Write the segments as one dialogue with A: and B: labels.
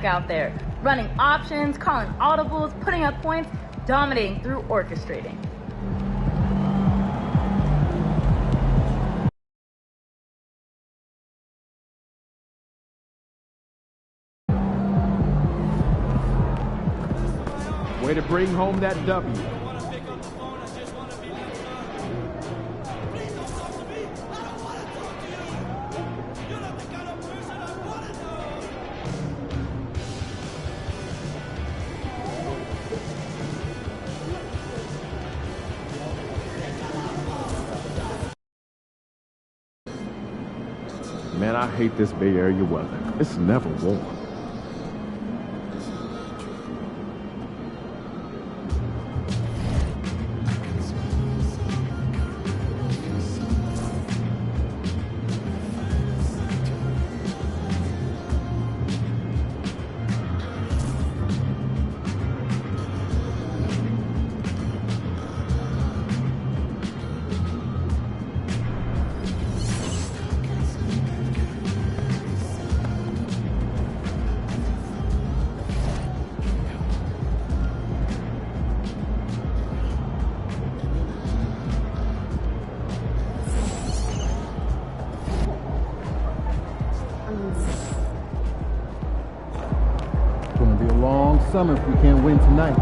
A: out there, running options, calling audibles, putting up points, dominating through orchestrating.
B: Way to bring home that W. Man, I hate this Bay Area weather. It's never warm. It's going to be a long summer if we can't win tonight.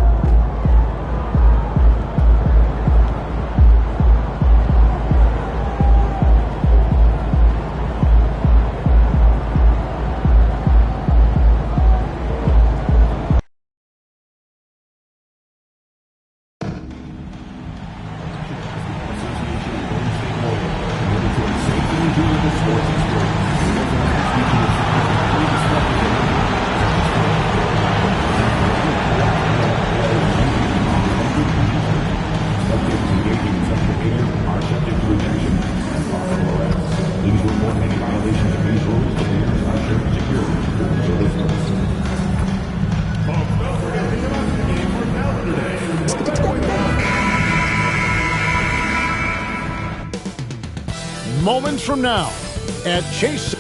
C: Moments from now at Chase.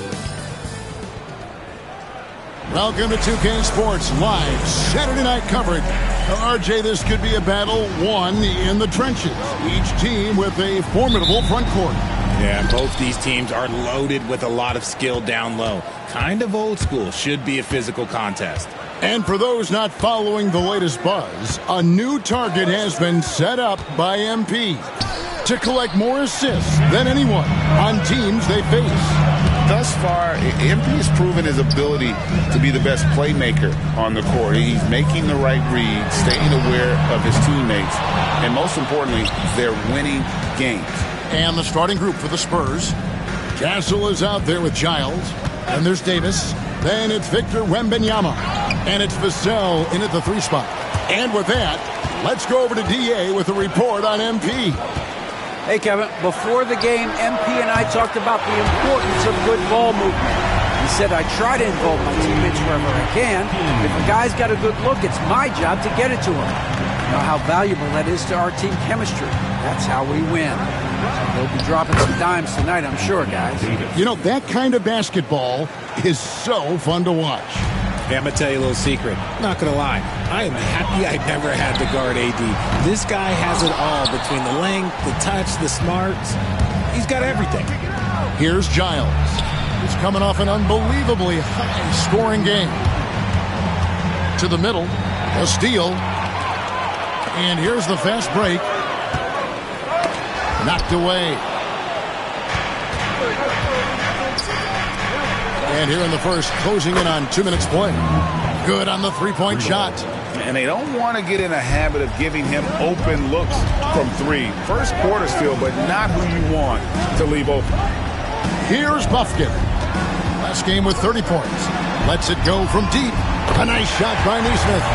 C: Welcome to 2K Sports Live Saturday night coverage. Now, RJ, this could be a battle won in the trenches. Each team with a formidable front court.
D: Yeah, both these teams are loaded with a lot of skill down low. Kind of old school. Should be a physical contest.
C: And for those not following the latest buzz, a new target has been set up by MP to collect more assists than anyone on teams they face.
E: Thus far, MP has proven his ability to be the best playmaker on the court. He's making the right read, staying aware of his teammates, and most importantly, they're winning games.
C: And the starting group for the Spurs. Castle is out there with Giles, and there's Davis. Then it's Victor Wembanyama, and it's Vassell in at the 3 spot. And with that, let's go over to DA with a report on MP.
F: Hey, Kevin, before the game, MP and I talked about the importance of good ball movement. He said, I try to involve my teammates wherever I can. If a guy's got a good look, it's my job to get it to him. You know how valuable that is to our team chemistry. That's how we win. They'll be dropping some dimes tonight, I'm sure, guys.
C: You know, that kind of basketball is so fun to watch.
D: Hey, I'm going to tell you a little secret. Not going to lie. I am happy I never had to guard AD. This guy has it all between the length, the touch, the smarts. He's got everything.
C: Here's Giles. He's coming off an unbelievably high-scoring game. To the middle, a steal. And here's the fast break. Knocked away. And here in the first, closing in on 2 minutes play. Good on the three-point shot.
E: And they don't want to get in a habit of giving him open looks from 3. First quarter still, but not who you want to leave open.
C: Here's Bufkin. Last game with 30 points. Lets it go from deep. A nice shot by Nesmith.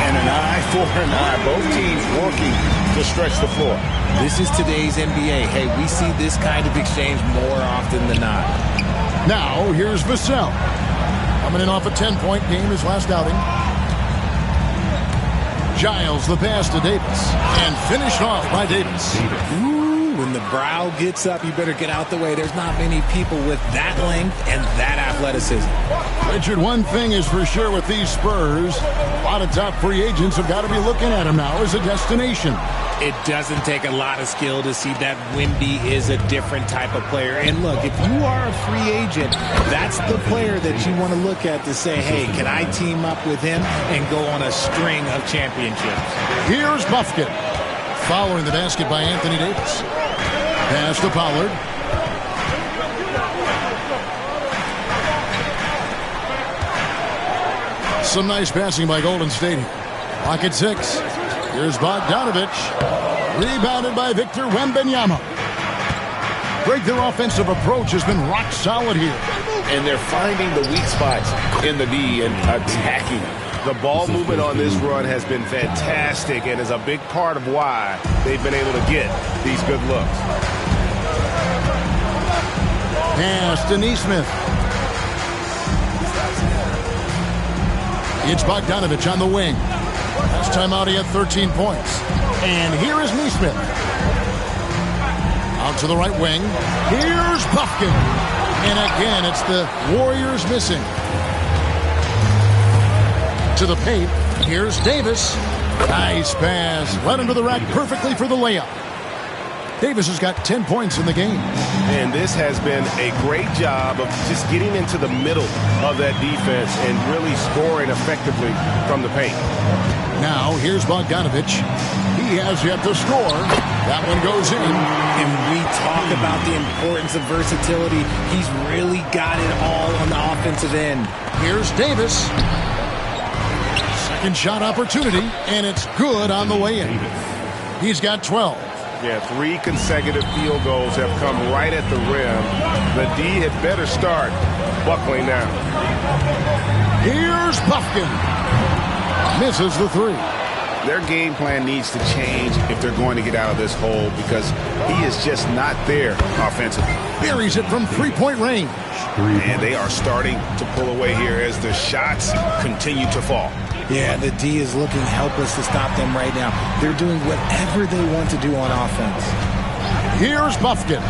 E: And an eye for an eye. Both teams working to stretch the floor.
D: This is today's NBA. Hey, we see this kind of exchange more often than not.
C: Now, here's Vassell. Coming in off a 10-point game his last outing. Giles the pass to Davis. And finished off by Davis.
D: Ooh, When the brow gets up, you better get out the way. There's not many people with that length and that athleticism.
C: Richard, one thing is for sure with these Spurs, a lot of top free agents have got to be looking at them now as a destination.
D: It doesn't take a lot of skill to see that Wemby is a different type of player. And look, if you are a free agent, that's the player that you want to look at to say, hey, can I team up with him and go on a string of championships?
C: Here's Bufkin. Following the basket by Anthony Davis. Pass to Pollard. Some nice passing by Golden State. Clock at 6. Here's Bogdanovic. Rebounded by Victor Wembanyama. Greg, their offensive approach has been rock solid here.
E: And they're finding the weak spots in the D and attacking.
G: The ball movement on this run has been fantastic and is a big part of why they've been able to get these good looks.
C: Pass to Nesmith. It's Bogdanovic on the wing. Last time out he had 13 points. And here is Nesmith. Out to the right wing. Here's Bufkin. And again, it's the Warriors missing. To the paint. Here's Davis. Nice pass. Right under the rack perfectly for the layup. Davis has got 10 points in the game.
G: And this has been a great job of just getting into the middle of that defense and really scoring effectively from the paint.
C: Now, here's Bogdanovic. He has yet to score. That one goes in.
D: And we talk about the importance of versatility. He's really got it all on the offensive end.
C: Here's Davis. Second shot opportunity, and it's good on the way in. He's got 12.
G: Yeah, 3 consecutive field goals have come right at the rim. The D had better start buckling now.
C: Here's Bufkin. Misses the 3.
E: Their game plan needs to change if they're going to get out of this hole because he is just not there offensively.
C: Buries it from three-point range.
E: And they are starting to pull away here as the shots continue to fall.
D: Yeah, the D is looking helpless to stop them right now. They're doing whatever they want to do on offense.
C: Here's Bufkin.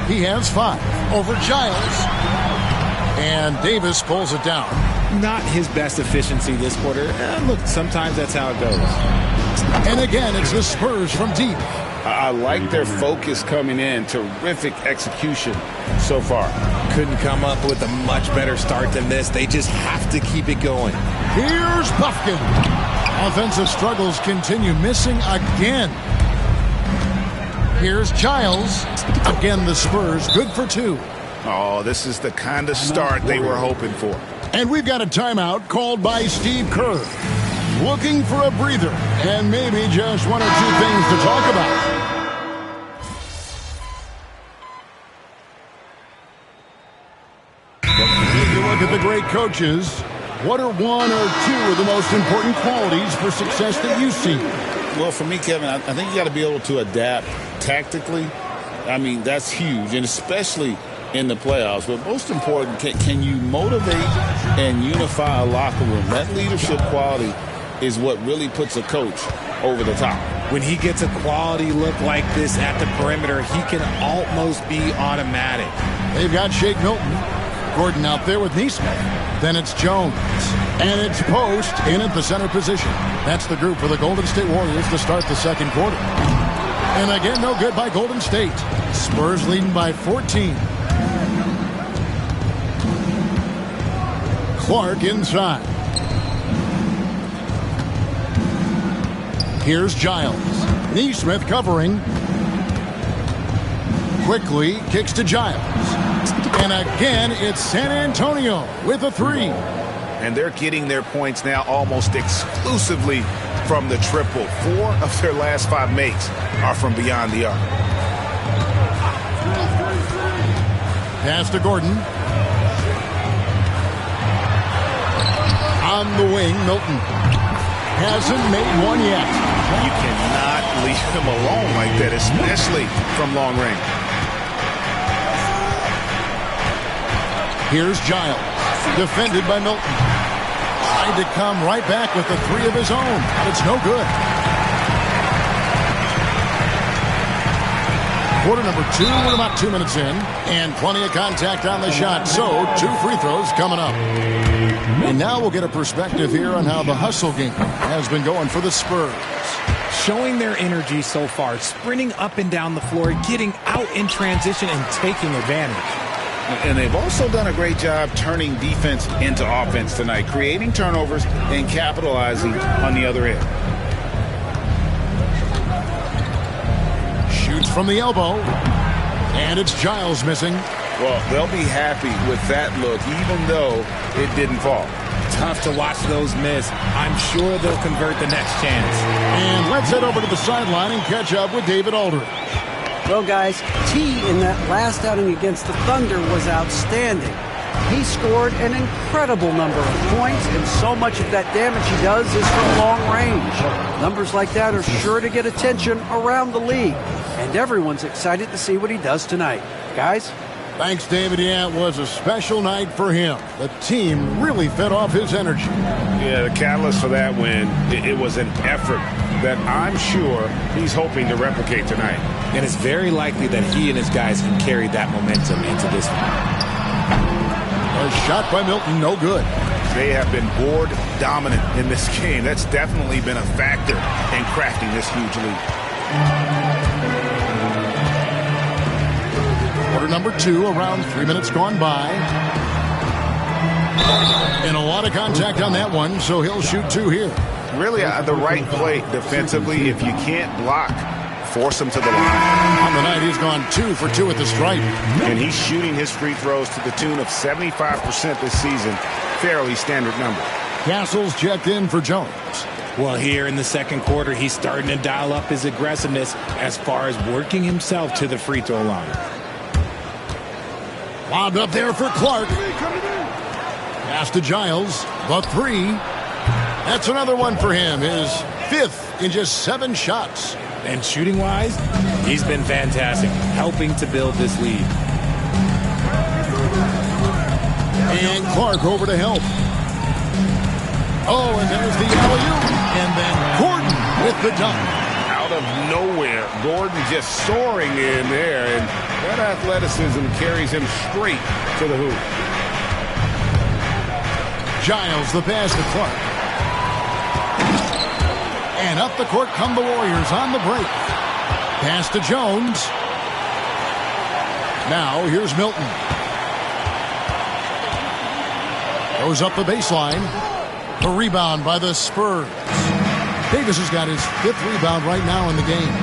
C: He has 5 over Giles. And Davis pulls it down.
D: Not his best efficiency this quarter. Look, sometimes that's how it goes.
C: And again, it's the Spurs from deep.
E: I like their focus coming in. Terrific execution so far.
D: Couldn't come up with a much better start than this. They just have to keep it going.
C: Here's Bufkin. Offensive struggles continue, missing again. Here's Giles. Again, the Spurs, good for 2.
E: Oh, this is the kind of start they were hoping for.
C: And we've got a timeout called by Steve Kerr. Looking for a breather and maybe just 1 or 2 things to talk about. If you look at the great coaches, what are 1 or 2 of the most important qualities for success that you see?
E: Well, for me, Kevin, I think you got to be able to adapt tactically. I mean, that's huge, and especially in the playoffs. But most important, can you motivate and unify a locker room? That leadership quality is what really puts a coach over the top.
D: When he gets a quality look like this at the perimeter, he can almost be automatic.
C: They've got Shake Milton. Gordon out there with Nesmith. Then it's Jones. And it's Post in at the center position. That's the group for the Golden State Warriors to start the second quarter. And again, no good by Golden State. Spurs leading by 14. Clark inside. Here's Giles. Nesmith covering. Quickly kicks to Giles. And again, it's San Antonio with a 3.
E: And they're getting their points now almost exclusively from the triple. 4 of their last 5 makes are from beyond the arc.
C: Pass to Gordon. On the wing, Milton. Hasn't made one yet.
E: You cannot leave him alone like that, especially from long range.
C: Here's Giles, defended by Milton. Tried to come right back with a 3 of his own, but it's no good. Quarter number 2, we're about 2 minutes in, and plenty of contact on the shot. So 2 free throws coming up. And now we'll get a perspective here on how the hustle game has been going for the Spurs.
D: Showing their energy so far, sprinting up and down the floor, getting out in transition and taking advantage.
E: And they've also done a great job turning defense into offense tonight, creating turnovers and capitalizing on the other end.
C: Shoots from the elbow, and it's Giles missing.
E: Well, they'll be happy with that look, even though it didn't fall.
D: Tough to watch those miss. I'm sure they'll convert the next chance.
C: And let's head over to the sideline and catch up with David Aldridge.
F: Well, guys, T in that last outing against the Thunder was outstanding. He scored an incredible number of points, and so much of that damage he does is from long range. Numbers like that are sure to get attention around the league, and everyone's excited to see what he does tonight. Guys?
C: Thanks, David. Yeah, it was a special night for him. The team really fed off his energy.
G: Yeah, the catalyst for that win, it was an effort that I'm sure he's hoping to replicate tonight.
D: And it's very likely that he and his guys can carry that momentum into this one.
C: A shot by Milton, no good.
E: They have been board dominant in this game. That's definitely been a factor in crafting this huge lead.
C: Quarter number 2, around 3 minutes gone by. And a lot of contact on that one, so he'll shoot 2 here.
E: Really the right play defensively. If you can't block, force him to the line.
C: On the night, he's gone 2 for 2 at the stripe.
G: And he's shooting his free throws to the tune of 75% this season. Fairly standard number.
C: Castles checked in for Jones.
D: Well, here in the second quarter, he's starting to dial up his aggressiveness as far as working himself to the free throw line.
C: Lobbed up there for Clark. Pass to Giles. The 3. That's another one for him. His 5th in just 7 shots.
D: And shooting-wise, he's been fantastic, helping to build this lead.
C: And Clark over to help. Oh, and there's the alley-oop. And then Gordon with the dunk.
G: Out of nowhere, Gordon just soaring in there, and that athleticism carries him straight to the hoop.
C: Giles, the pass to Clark. And up the court come the Warriors on the break. Pass to Jones. Now here's Milton. Goes up the baseline. The rebound by the Spurs. Davis has got his 5th rebound right now in the game.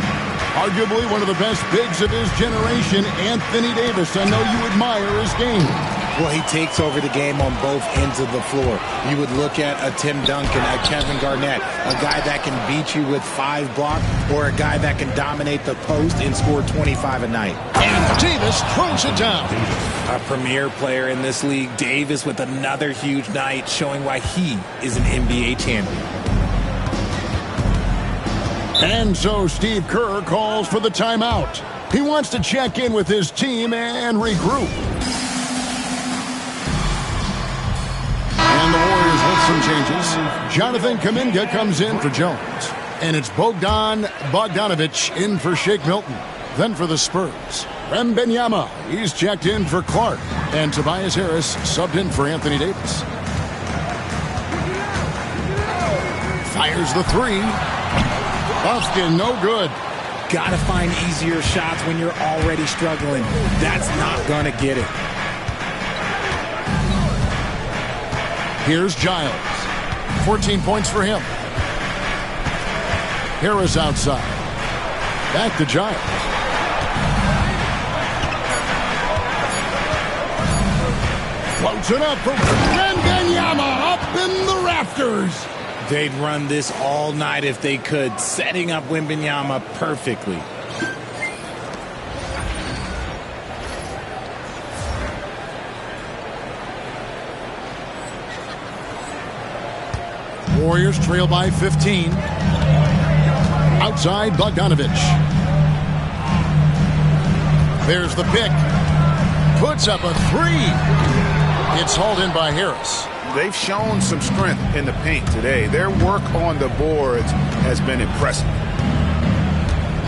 C: Arguably one of the best bigs of his generation, Anthony Davis. I know you admire his game.
D: Well, he takes over the game on both ends of the floor. You would look at a Tim Duncan, a Kevin Garnett, a guy that can beat you with 5 blocks, or a guy that can dominate the post and score 25 a night.
C: And Davis throws it down.
D: A premier player in this league, Davis with another huge night, showing why he is an NBA champion.
C: And so Steve Kerr calls for the timeout. He wants to check in with his team and regroup. And the Warriors with some changes. Jonathan Kuminga comes in for Jones. And it's Bogdan Bogdanovic in for Shake Milton. Then for the Spurs, Wembanyama. He's checked in for Clark. And Tobias Harris subbed in for Anthony Davis. Fires the 3. Buffkin, no good.
D: Gotta find easier shots when you're already struggling. That's not gonna get it.
C: Here's Giles. 14 points for him. Harris outside. Back to Giles. Floats it up for Wembanyama up in the rafters.
D: They'd run this all night if they could, setting up Wembanyama perfectly.
C: Warriors trail by 15. Outside, Bogdanovic. There's the pick. Puts up a 3. It's hauled in by Harris.
E: They've shown some strength in the paint today. Their work on the boards has been impressive.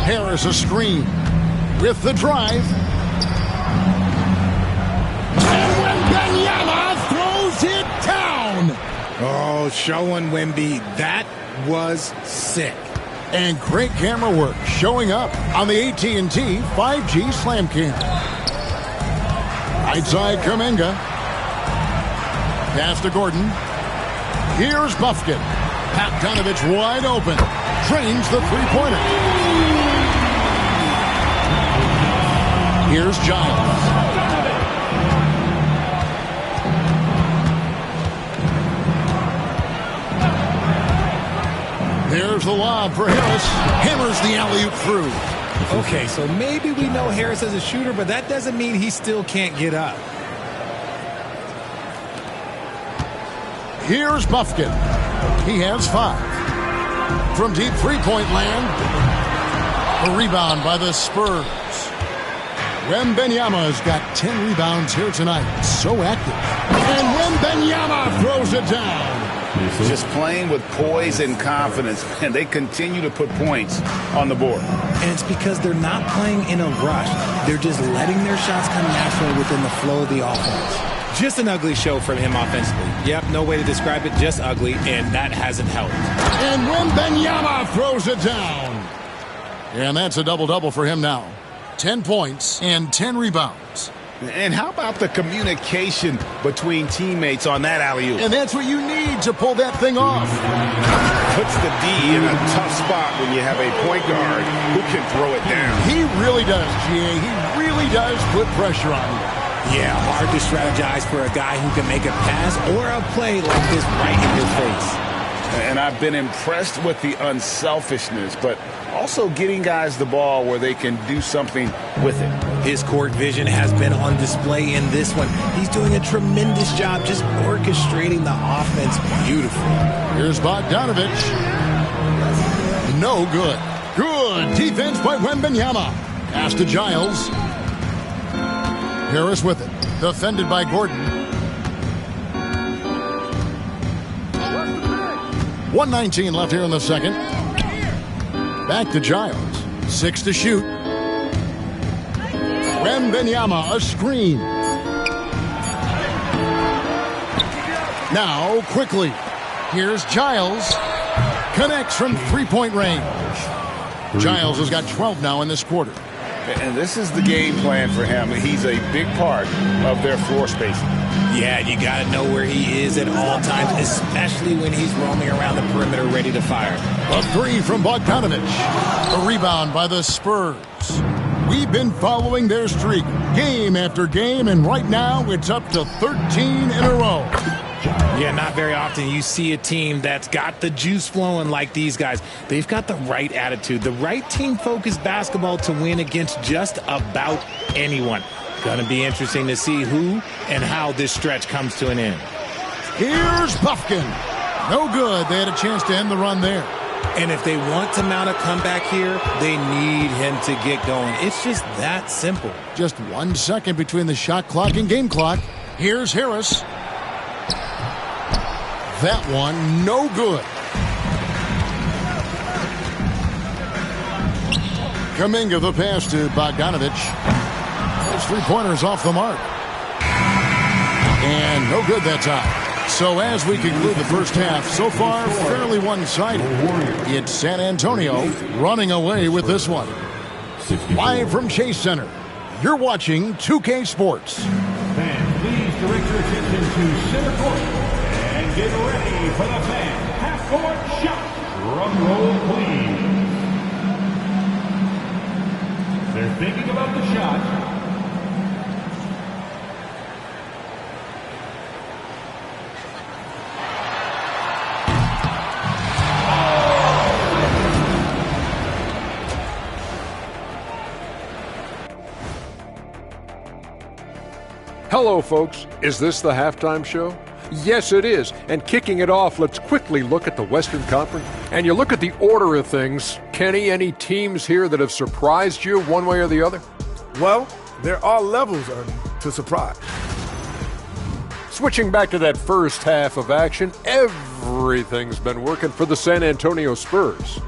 C: Harris a screen. with the drive. And Wembanyama throws it down.
D: Oh, showing Wemby. That was sick.
C: And great camera work showing up on the AT&T 5G Slam Cam. Right side, Kuminga. Pass to Gordon. Here's Buffkin. Bogdanovich wide open. Drains the three-pointer. Here's Giles. There's the lob for Harris. Hammers the alley-oop through.
D: Okay, so maybe we know Harris as a shooter, but that doesn't mean he still can't get up.
C: Here's Buffkin. He has 5. From deep three-point land, a rebound by the Spurs. Wembanyama's got 10 rebounds here tonight. So active. And Wembanyama throws it down.
E: Just playing with poise and confidence, and they continue to put points on the board.
D: And it's because they're not playing in a rush. They're just letting their shots come naturally within the flow of the offense. Just an ugly show from him offensively. Yep, no way to describe it, just ugly, and that hasn't helped.
C: And Wembanyama throws it down. And that's a double-double for him now. 10 points and 10 rebounds.
E: And how about the communication between teammates on that alley-oop?
C: And that's what you need to pull that thing off.
E: Puts the D in a tough spot when you have a point guard who can throw it down.
C: He really does, GA. He really does put pressure on you.
D: Yeah, hard to strategize for a guy who can make a pass or a play like this right in your face.
E: And I've been impressed with the unselfishness, but also getting guys the ball where they can do something with it.
D: His court vision has been on display in this one. He's doing a tremendous job just orchestrating the offense beautifully.
C: Here's Bogdanovich. No good. Good defense by Wembanyama. Pass to Giles. Harris with it. Defended by Gordon. 1:19 left here in the second. Back to Giles. 6 to shoot. Wembanyama, a screen. Now, quickly. Here's Giles. Connects from three-point range. Giles has got 12 now in this quarter.
E: And this is the game plan for him. He's a big part of their floor spacing.
D: Yeah, you got to know where he is at all times, especially when he's roaming around the perimeter ready to fire.
C: A 3 from Bogdanovich. A rebound by the Spurs. We've been following their streak game after game, and right now it's up to 13 in a row.
D: Yeah, not very often you see a team that's got the juice flowing like these guys. They've got the right attitude, the right team-focused basketball to win against just about anyone. Going to be interesting to see who and how this stretch comes to an end.
C: Here's Buffkin. No good. They had a chance to end the run there.
D: And if they want to mount a comeback here, they need him to get going. It's just that simple.
C: Just 1 second between the shot clock and game clock. Here's Harris. That one, no good. Kuminga the pass to Bogdanovich. Those three-pointers off the mark. And no good that time. So as we conclude the first half, so far fairly one-sided. It's San Antonio running away with this one. Live from Chase Center, you're watching 2K Sports.
H: Fans, please direct your attention to center court. Get ready for the fan half-court shot. Drum roll, please. They're thinking about the shot.
I: Hello, folks. Is this the halftime show? Yes, it is. And kicking it off, let's quickly look at the Western Conference. And you look at the order of things. Kenny, any teams here that have surprised you one way or the other?
J: Well, there are levels, Ernie, to surprise.
I: Switching back to that first half of action, everything's been working for the San Antonio Spurs.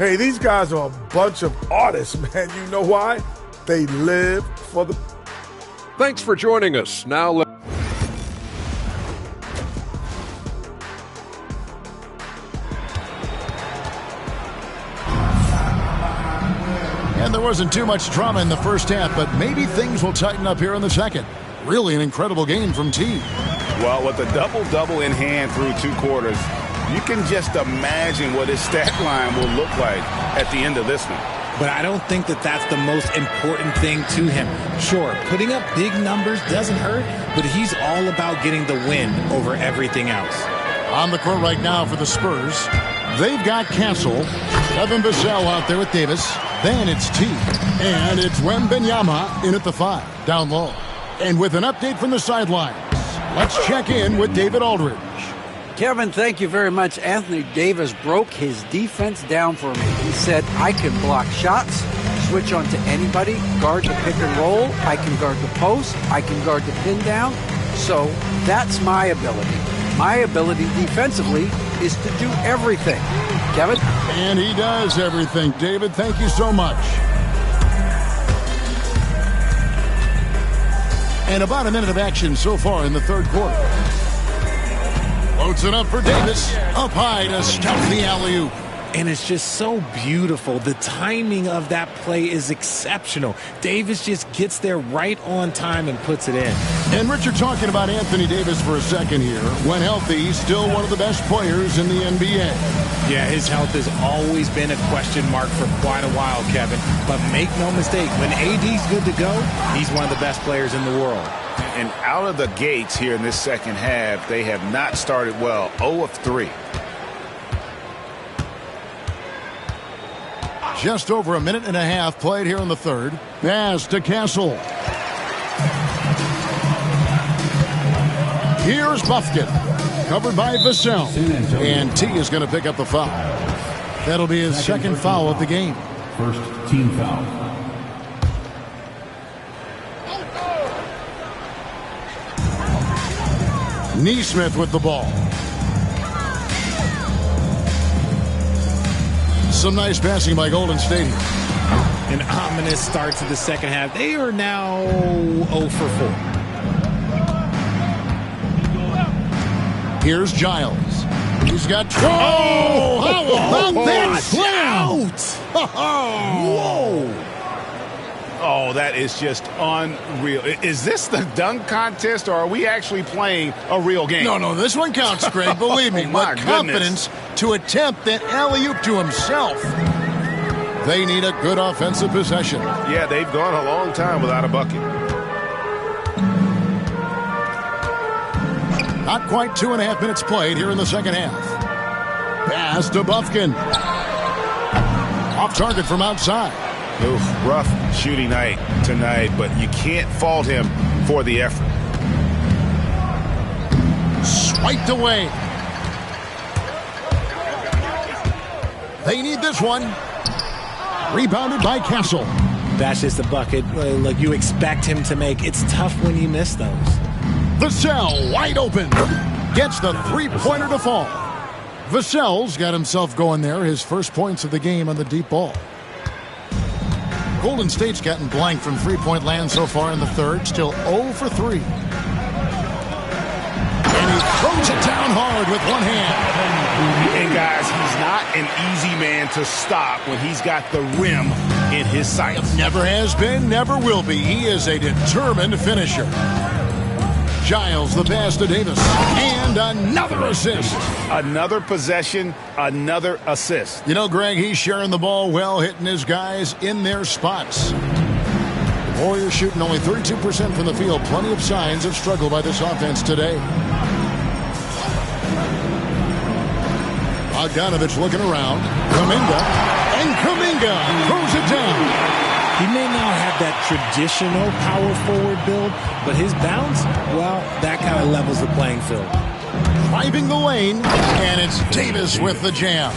J: Hey, these guys are a bunch of artists, man. You know why? They live for the...
I: Thanks for joining us. Now
C: And there wasn't too much drama in the first half, but maybe things will tighten up here in the second. Really an incredible game from T.
E: Well, with a double-double in hand through 2 quarters, you can just imagine what his stat line will look like at the end of this one.
D: But I don't think that that's the most important thing to him. Sure, putting up big numbers doesn't hurt, but he's all about getting the win over everything else.
C: On the court right now for the Spurs, they've got Castle, Devin Vassell out there with Davis. Then it's T. And it's Wembanyama in at the 5, down low. And with an update from the sidelines, let's check in with David Aldridge.
F: Kevin, thank you very much. Anthony Davis broke his defense down for me. He said, I can block shots, switch on to anybody, guard the pick and roll, I can guard the post, I can guard the pin down. So that's my ability. My ability defensively is to do everything. Kevin?
C: And he does everything. David, thank you so much. And about a minute of action so far in the third quarter. Loads it up for Davis. Up high to stuff the alley-oop.
D: And it's just so beautiful. The timing of that play is exceptional. Davis just gets there right on time and puts it in.
C: And Richard, talking about Anthony Davis for a second here. When healthy, he's still one of the best players in the NBA.
D: Yeah, his health has always been a question mark for quite a while, Kevin. But make no mistake, when AD's good to go, he's one of the best players in the world.
E: And out of the gates here in this second half, they have not started well. 0 of 3.
C: Just over a minute and a half played here in the third. Pass to Castle. Here's Buffkin. Covered by Vassell. And T is going to pick up the foul. That'll be his second foul of the game.
H: First team foul.
C: Neesmith with the ball. Some nice passing by Golden State here.
D: An ominous start to the second half. They are now 0 for 4.
C: Here's Giles. He's got 12. Oh, how about that slam?
E: Whoa. Oh, that is just unreal. Is this the dunk contest, or are we actually playing a real game?
C: No, this one counts, Greg. Believe me.
E: My
C: with confidence to attempt that alley-oop to himself. They need a good offensive possession.
G: Yeah, they've gone a long time without a bucket.
C: Not quite 2.5 minutes played here in the second half. Pass to Buffkin. Off target from outside.
E: Oof, rough shooting night tonight, but you can't fault him for the effort.
C: Swiped away. They need this one. Rebounded by Castle.
D: That's just a bucket like you expect him to make. It's tough when you miss those.
C: Vassell wide open. Gets the three-pointer to fall. Vassell's got himself going there. His first points of the game on the deep ball. Golden State's gotten blank from three-point land so far in the third. Still 0 for 3. And he throws it down hard with one hand.
E: And guys, he's not an easy man to stop when he's got the rim in his sights.
C: Never has been, never will be. He is a determined finisher. Giles the pass to Davis. And another assist.
E: Another possession, another assist.
C: You know, Greg, he's sharing the ball well, hitting his guys in their spots. The Warriors shooting only 32% from the field. Plenty of signs of struggle by this offense today. Bogdanovich looking around. Kuminga. And Kuminga throws it down.
D: He may not have that traditional power forward build, but his bounce, well, that kind of levels the playing field.
C: Driving the lane, and it's Davis with the jam.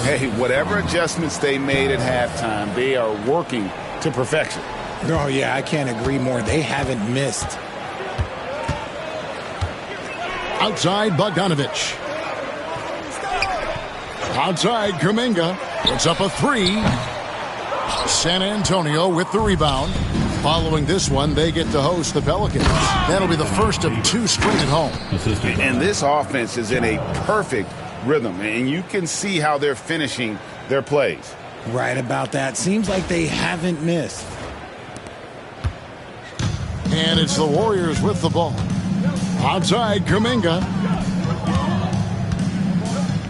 E: Hey, whatever adjustments they made at halftime, they are working to perfection.
D: Oh, yeah, I can't agree more. They haven't missed.
C: Outside, Bogdanovich. Outside, Kuminga. Puts up a three. San Antonio with the rebound. Following this one, they get to host the Pelicans. That'll be the first of 2 straight at home.
E: And this offense is in a perfect rhythm, and you can see how they're finishing their plays.
D: Right about that. Seems like they haven't missed.
C: And it's the Warriors with the ball. Outside, Kuminga.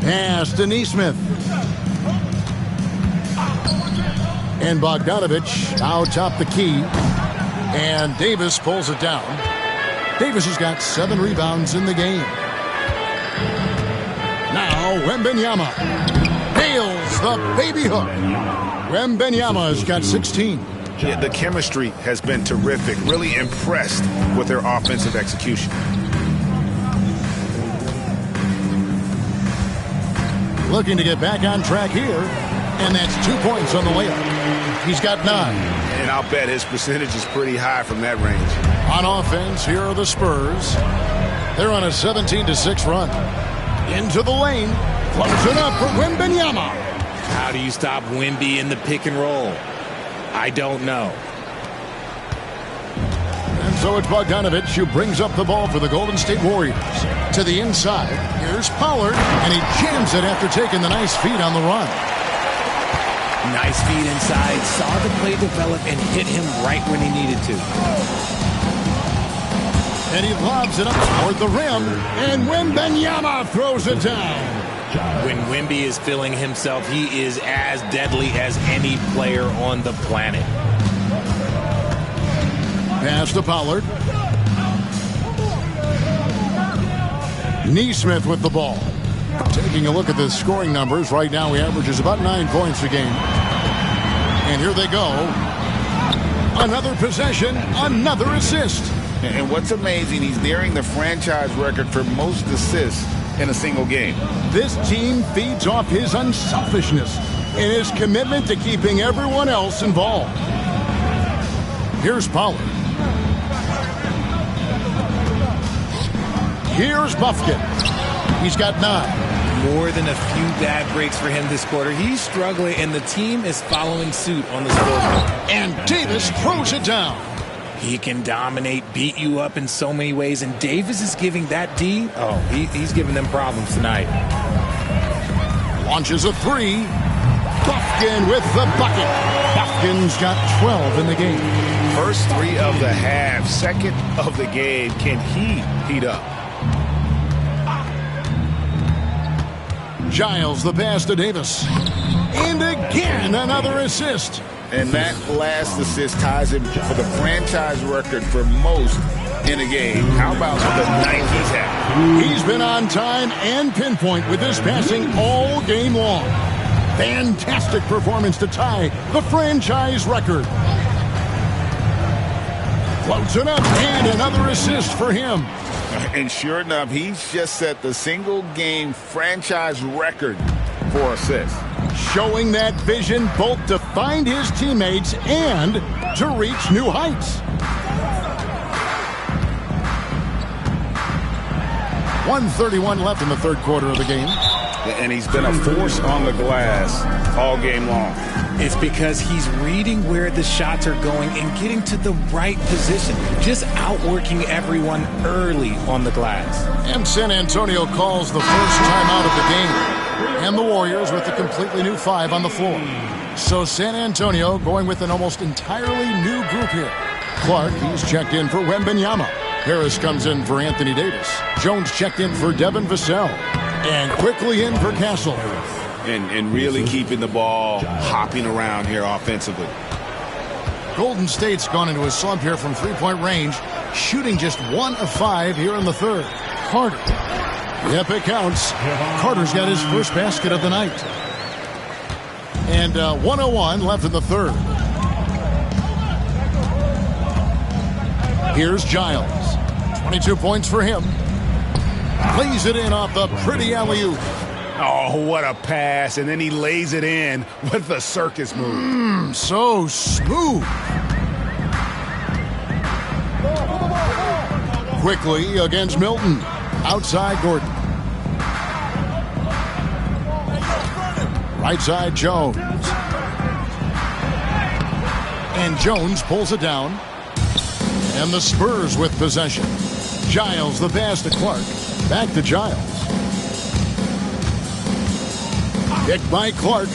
C: Pass to Nesmith. And Bogdanovich out top the key. And Davis pulls it down. Davis has got 7 rebounds in the game. Now Wembanyama nails the baby hook. Wembanyama has got 16.
E: Yeah, the chemistry has been terrific. Really impressed with their offensive execution.
C: Looking to get back on track here. And that's 2 points on the layup. He's got 9.
E: And I'll bet his percentage is pretty high from that range.
C: On offense, here are the Spurs. They're on a 17-6 run. Into the lane. Floats it up for Wembanyama.
D: How do you stop Wemby in the pick and roll? I don't know.
C: And so it's Bogdanovich who brings up the ball for the Golden State Warriors. To the inside. Here's Pollard. And he jams it after taking the nice feed on the run.
D: Nice feed inside. Saw the play develop and hit him right when he needed to.
C: And he lobs it up toward the rim. And Wembanyama throws it down.
D: When Wemby is feeling himself, he is as deadly as any player on the planet.
C: Pass to Pollard. Nesmith with the ball. Taking a look at the scoring numbers, right now he averages about 9 points a game. And here they go. Another possession, another assist.
E: And what's amazing, he's nearing the franchise record for most assists in a single game.
C: This team feeds off his unselfishness and his commitment to keeping everyone else involved. Here's Pollard. Here's Buffkin. He's got 9.
D: More than a few bad breaks for him this quarter. He's struggling, and the team is following suit on the scoreboard.
C: And Davis throws it down.
D: He can dominate, beat you up in so many ways, and Davis is giving that D. Oh, he's giving them problems tonight.
C: Launches a 3. Buffkin with the bucket. Buffkin's got 12 in the game.
E: First 3 of the half, second of the game. Can he heat up?
C: Giles the pass to Davis. And again, another assist.
E: And that last assist ties him for the franchise record for most in a game. How about the night he's had?
C: He's been on time and pinpoint with his passing all game long. Fantastic performance to tie the franchise record. Floats it up and another assist for him.
E: And sure enough, he's just set the single-game franchise record for assists.
C: Showing that vision both to find his teammates and to reach new heights. 1:31 left in the third quarter of the game.
E: And he's been a force on the glass all game long.
D: It's because he's reading where the shots are going and getting to the right position. Just outworking everyone early on the glass.
C: And San Antonio calls the first timeout of the game. And the Warriors with a completely new 5 on the floor. So San Antonio going with an almost entirely new group here. Clark, he's checked in for Wembanyama. Harris comes in for Anthony Davis. Jones checked in for Devin Vassell. And quickly in for Castle.
E: And really keeping the ball hopping around here offensively.
C: Golden State's gone into a slump here from three-point range, shooting just 1 of 5 here in the third. Carter. Yep, it counts. Carter's got his first basket of the night. And 1:01 left in the third. Here's Giles. 22 points for him. Lays it in off the pretty alley-oop.
E: Oh, what a pass. And then he lays it in with the circus move.
C: So smooth. Quickly against Milton. Outside Gordon. Right side, Jones. And Jones pulls it down. And the Spurs with possession. Giles the pass to Clark. Back to Giles. Kicked by Clark.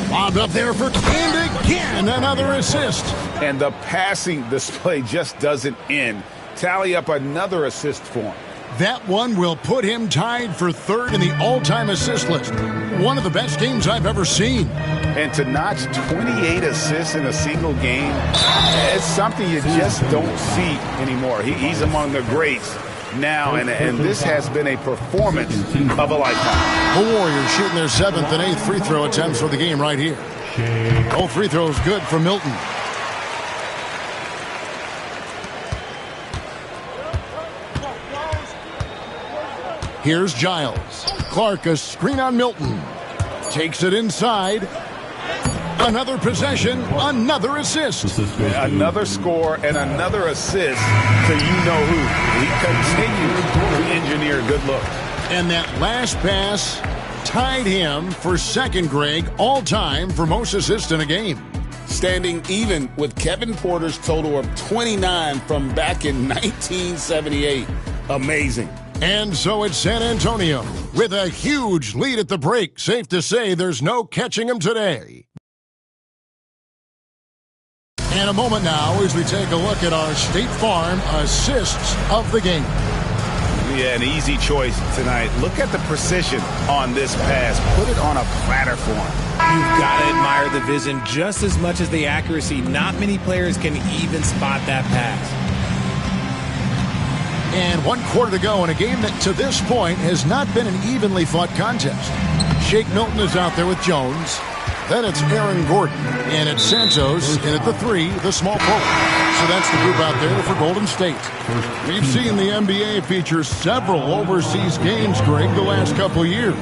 C: Bobbed up there for, and again, another assist.
E: And the passing display just doesn't end. Tally up another assist for him.
C: That one will put him tied for third in the all-time assist list. One of the best games I've ever seen.
E: And to notch 28 assists in a single game, it's something you just don't see anymore. He's among the greats now, and this has been a performance of a lifetime.
C: The Warriors shooting their 7th and 8th free throw attempts for the game right here. Both free throws good for Milton. Here's Giles. Clark, a screen on Milton. Takes it inside. Another possession, another assist.
E: Another score and another assist to you-know-who. He continues to engineer good looks.
C: And that last pass tied him for second, Greg, all-time for most assists in a game.
E: Standing even with Kevin Porter's total of 29 from back in 1978. Amazing.
C: And so it's San Antonio with a huge lead at the break. Safe to say there's no catching them today. And a moment now as we take a look at our State Farm assists of the game.
E: Yeah, an easy choice tonight. Look at the precision on this pass. Put it on a platter for him.
D: You've got to admire the vision just as much as the accuracy. Not many players can even spot that pass.
C: And 1 quarter to go in a game that to this point has not been an evenly fought contest. Shake Milton is out there with Jones. Then it's Aaron Gordon. And it's Santos. And at the 3, the small forward. So that's the group out there for Golden State. We've seen the NBA feature several overseas games, Greg, the last couple of years.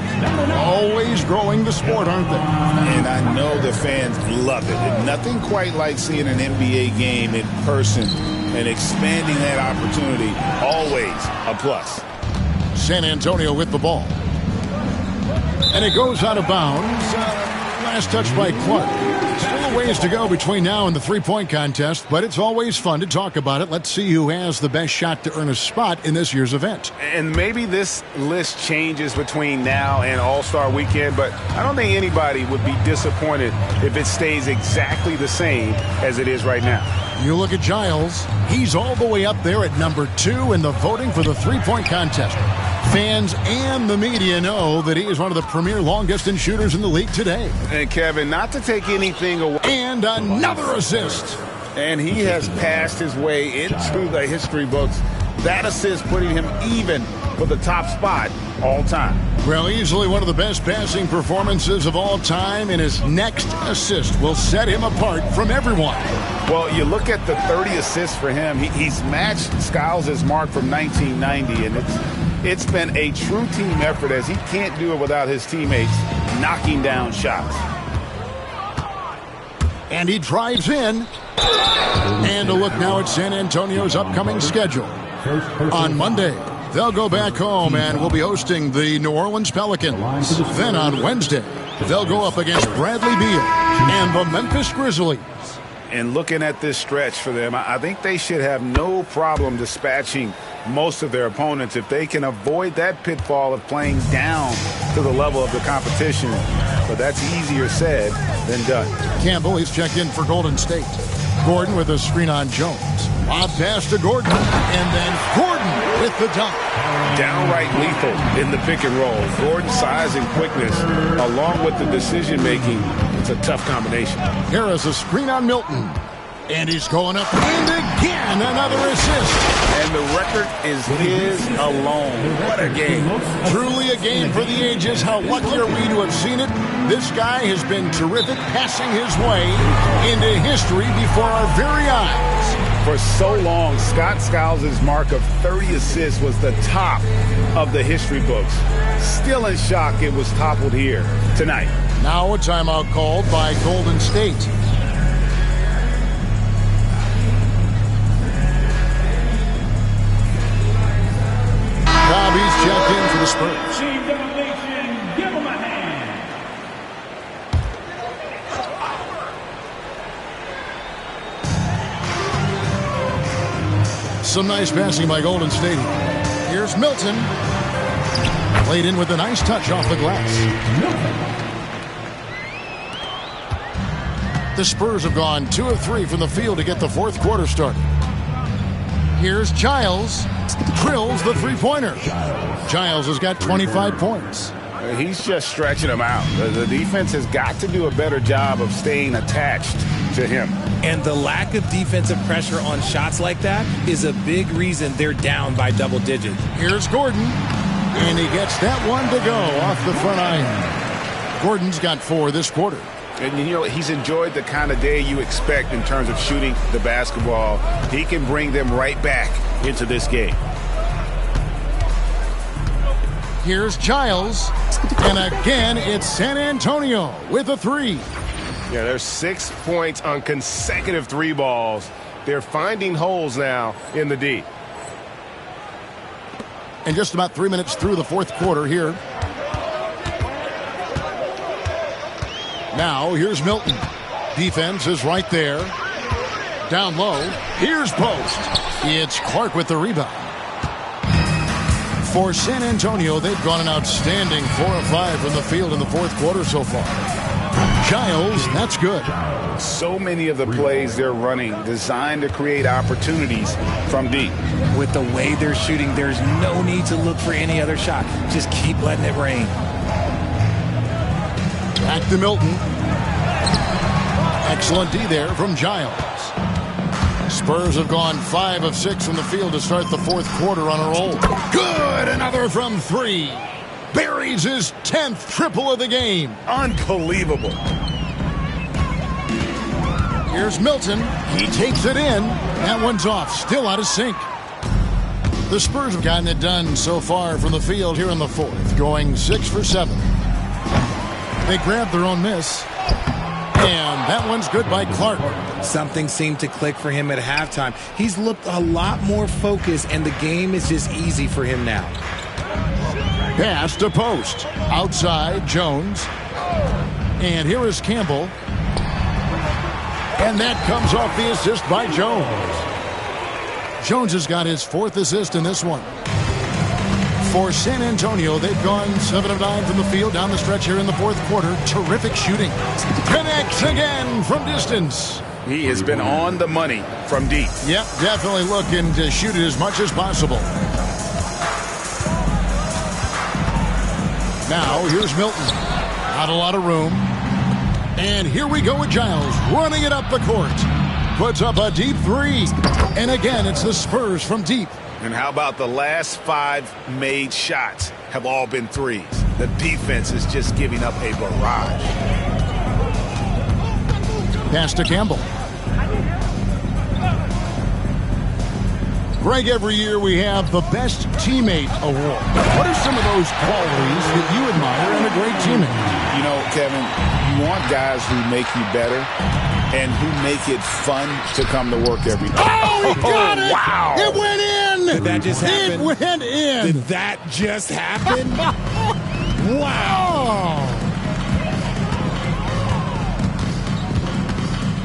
C: Always growing the sport, aren't they?
E: And I know the fans love it. And nothing quite like seeing an NBA game in person and expanding that opportunity. Always a plus.
C: San Antonio with the ball. And it goes out of bounds. Last touch by Clark. Still a ways to go between now and the three-point contest, but it's always fun to talk about it. Let's see who has the best shot to earn a spot in this year's event.
G: And maybe this list changes between now and All-Star Weekend, but I don't think anybody would be disappointed if it stays exactly the same as it is right now.
C: You look at Giles. He's all the way up there at number 2 in the voting for the three-point contest. Fans and the media know that he is one of the premier long-distance shooters in the league today.
G: And, Kevin, not to take anything away.
C: And another assist.
E: And he has passed his way into the history books. That assist putting him even for the top spot all time.
C: Well, easily one of the best passing performances of all time, and his next assist will set him apart from everyone.
E: Well, you look at the 30 assists for him. He's matched Skiles' mark from 1990, and it's been a true team effort as he can't do it without his teammates knocking down shots.
C: And he drives in. And a look now at San Antonio's upcoming schedule. On Monday, they'll go back home and will be hosting the New Orleans Pelicans. Then on Wednesday, they'll go up against Bradley Beal and the Memphis Grizzlies.
E: And looking at this stretch for them, I think they should have no problem dispatching most of their opponents if they can avoid that pitfall of playing down to the level of the competition. But that's easier said than done.
C: Campbell, he's checked in for Golden State. Gordon with a screen on Jones. Lob pass to Gordon. And then Gordon with the dunk.
E: Downright lethal in the pick and roll. Gordon's size and quickness, along with the decision-making, it's a tough combination.
C: Harris a screen on Milton. And he's going up. And again, another assist.
E: And the record is his alone. What a game.
C: Truly a game for the ages. How lucky are we to have seen it? This guy has been terrific, passing his way into history before our very eyes.
E: For so long, Scott Skiles' mark of 30 assists was the top of the history books. Still in shock it was toppled here tonight.
C: Now a timeout called by Golden State. Bobby's checked in for the Spurs. Some nice passing by Golden State. Here's Milton. Played in with a nice touch off the glass. The Spurs have gone 2 of 3 from the field to get the fourth quarter started. Here's Giles. Drills the three-pointer. Giles has got 25 points.
G: He's just stretching them out. The defense has got to do a better job of staying attached to him.
D: And the lack of defensive pressure on shots like that is a big reason they're down by double digits.
C: Here's Gordon, and he gets that one to go off the front iron. Gordon's got 4 this quarter.
G: And, you know, he's enjoyed the kind of day you expect in terms of shooting the basketball. He can bring them right back into this game.
C: Here's Giles, and again it's San Antonio with a 3.
G: Yeah, there's 6 points on consecutive 3 balls. They're finding holes now in the D.
C: And just about 3 minutes through the fourth quarter here. Now here's Milton. Defense is right there. Down low. Here's Post. It's Clark with the rebound. For San Antonio, they've gone an outstanding 4 of 5 from the field in the fourth quarter so far. Giles, that's good.
G: So many of the plays they're running designed to create opportunities from deep.
D: With the way they're shooting, there's no need to look for any other shot. Just keep letting it rain.
C: Back to Milton. Excellent D there from Giles. Spurs have gone 5 of 6 from the field to start the fourth quarter on a roll. Good! Another from 3. Buries his 10th triple of the game.
G: Unbelievable.
C: Here's Milton. He takes it in. That one's off. Still out of sync. The Spurs have gotten it done so far from the field here in the fourth, going 6 for 7. They grabbed their own miss. And that one's good by Clark.
D: Something seemed to click for him at halftime. He's looked a lot more focused, and the game is just easy for him now.
C: Pass to Post. Outside, Jones. And here is Campbell. And that comes off the assist by Jones. Jones has got his 4th assist in this one. For San Antonio, they've gone 7 of 9 from the field down the stretch here in the fourth quarter. Terrific shooting. Connects again from distance.
G: He has been on the money from deep.
C: Yep, definitely looking to shoot it as much as possible. Now, here's Milton. Not a lot of room. And here we go with Giles running it up the court. Puts up a deep 3. And again, it's the Spurs from deep.
G: And how about the last 5 made shots have all been threes? The defense is just giving up a barrage.
C: Pass to Campbell. Greg, every year we have the Best Teammate Award. What are some of those qualities that you admire in a great teammate?
G: You know, Kevin, you want guys who make you better and who make it fun to come to work every day.
C: Oh, he got it!
G: Wow!
C: It went in!
D: Did that just happen?
C: It went in!
D: Did that just happen? Wow!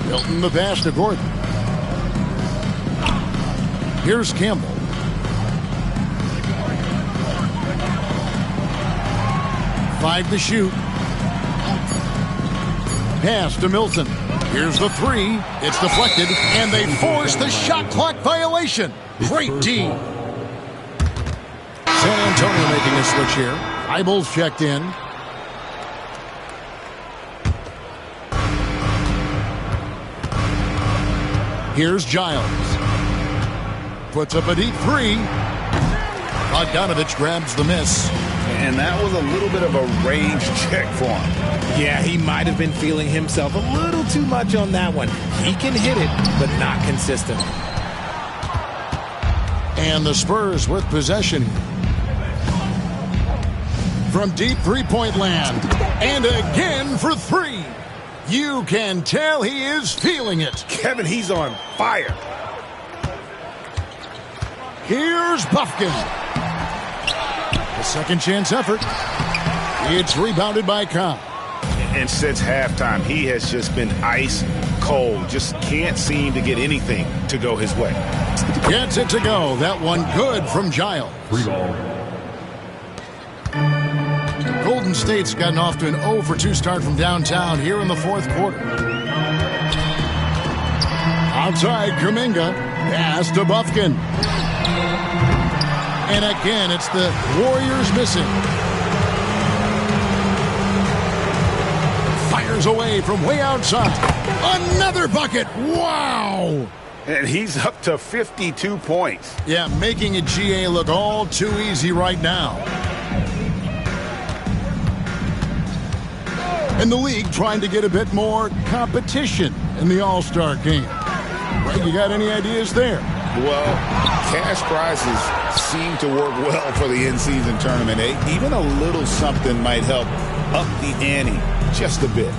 C: Milton the pass to Gordon. Here's Campbell. Five to shoot. Pass to Milton. Here's the 3. It's deflected, and they force the shot clock violation. Great D. San Antonio making a switch here. Eibels checked in. Here's Giles. Puts up a deep 3. Bogdanovich grabs the miss.
G: And that was a little bit of a range check for him.
D: Yeah, he might have been feeling himself a little too much on that one. He can hit it, but not consistently.
C: And the Spurs with possession. From deep three-point land. And again for 3. You can tell he is feeling it.
G: Kevin, he's on fire.
C: Here's Buffkin. A second chance effort. It's rebounded by Cobb.
G: And since halftime, he has just been ice cold. Just can't seem to get anything to go his way.
C: Gets it to go. That one good from Giles. Golden State's gotten off to an 0-for-2 start from downtown here in the fourth quarter. Outside, Kuminga. Pass to Bufkin. And again, it's the Warriors missing. Fires away from way outside. Another bucket. Wow.
G: And he's up to 52 points.
C: Yeah, making a GA look all too easy right now. And the league trying to get a bit more competition in the All-Star game. Right, you got any ideas there?
E: Well, cash prizes seem to work well for the in-season tournament. Even a little something might help up the ante just a bit.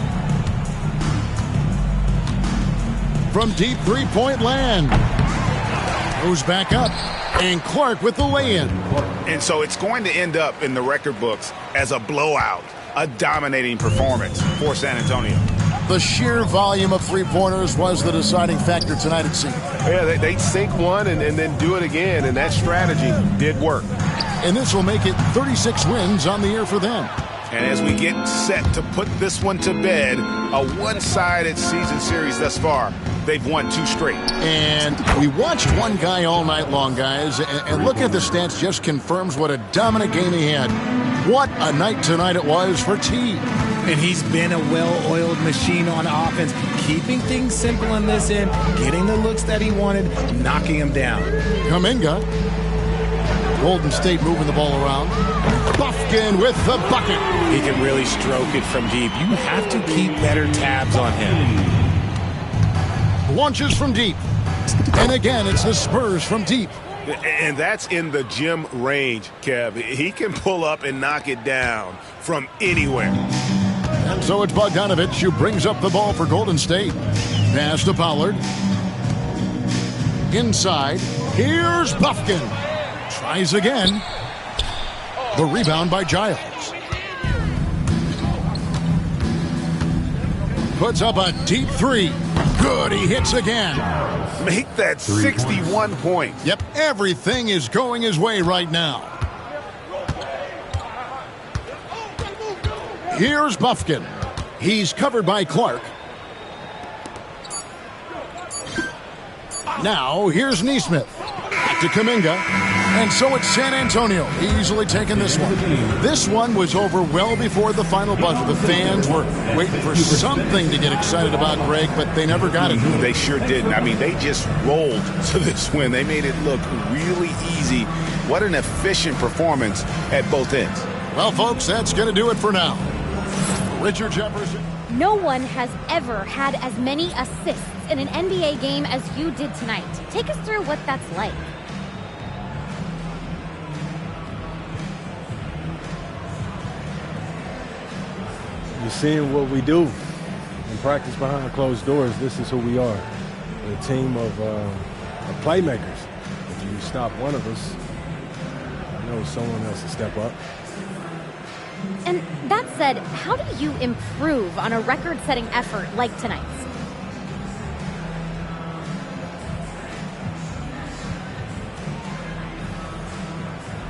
C: From deep three-point land. Goes back up. And Clark with the lay-in.
G: And so it's going to end up in the record books as a blowout, a dominating performance for San Antonio.
C: The sheer volume of three-pointers was the deciding factor tonight, it seemed.
G: Yeah, they sink one and then do it again, and that strategy did work.
C: And this will make it 36 wins on the year for them.
G: And as we get set to put this one to bed, a one-sided season series thus far, they've won 2 straight.
C: And we watched one guy all night long, guys, and look at the stats just confirms what a dominant game he had. What a night tonight it was for T.
D: And he's been a well-oiled machine on offense, keeping things simple in this end, getting the looks that he wanted, knocking him down.
C: Kuminga. Golden State moving the ball around. Bufkin with the bucket.
D: He can really stroke it from deep. You have to keep better tabs on him.
C: Launches from deep. And again, it's the Spurs from deep.
G: And that's in the gym range, Kev. He can pull up and knock it down from anywhere.
C: And so it's Bogdanovich who brings up the ball for Golden State. Pass to Pollard. Inside. Here's Bufkin. Tries again. The rebound by Giles. Puts up a deep three. Good, he hits again.
G: Make that 61 points.
C: Yep, everything is going his way right now. Here's Bufkin. He's covered by Clark. Now, here's Nesmith. Back to Kuminga. And so it's San Antonio easily taking this one. This one was over well before the final buzzer. The fans were waiting for something to get excited about, Greg, but they never got it.
G: They sure didn't. I mean, they just rolled to this win. They made it look really easy. What an efficient performance at both ends.
C: Well, folks, that's going to do it for now. Richard Jefferson.
K: No one has ever had as many assists in an NBA game as you did tonight. Take us through what that's like.
L: You're seeing what we do in practice behind closed doors. This is who we are, a team of playmakers. If you stop one of us, I know someone else will step up.
K: And that said, how do you improve on a record-setting effort like tonight's?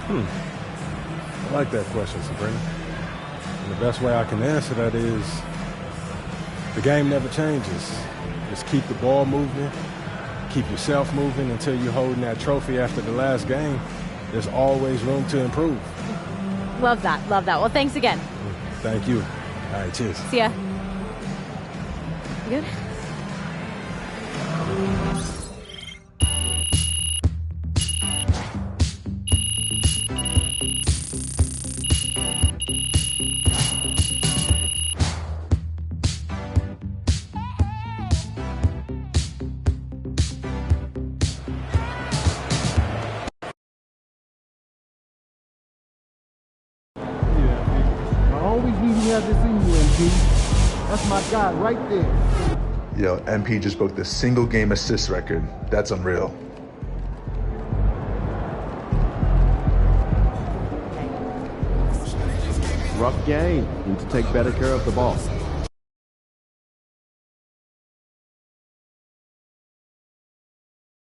L: I like that question, Sabrina. And the best way I can answer that is the game never changes. Just keep the ball moving, keep yourself moving until you're holding that trophy after the last game. There's always room to improve.
K: Love that. Love that. Well, thanks again.
L: Thank you. All right, cheers.
K: See ya. You good?
B: That's my guy right there.
M: Yo, MP just broke the single game assist record. That's unreal.
B: Rough game. Need to take better care of the ball.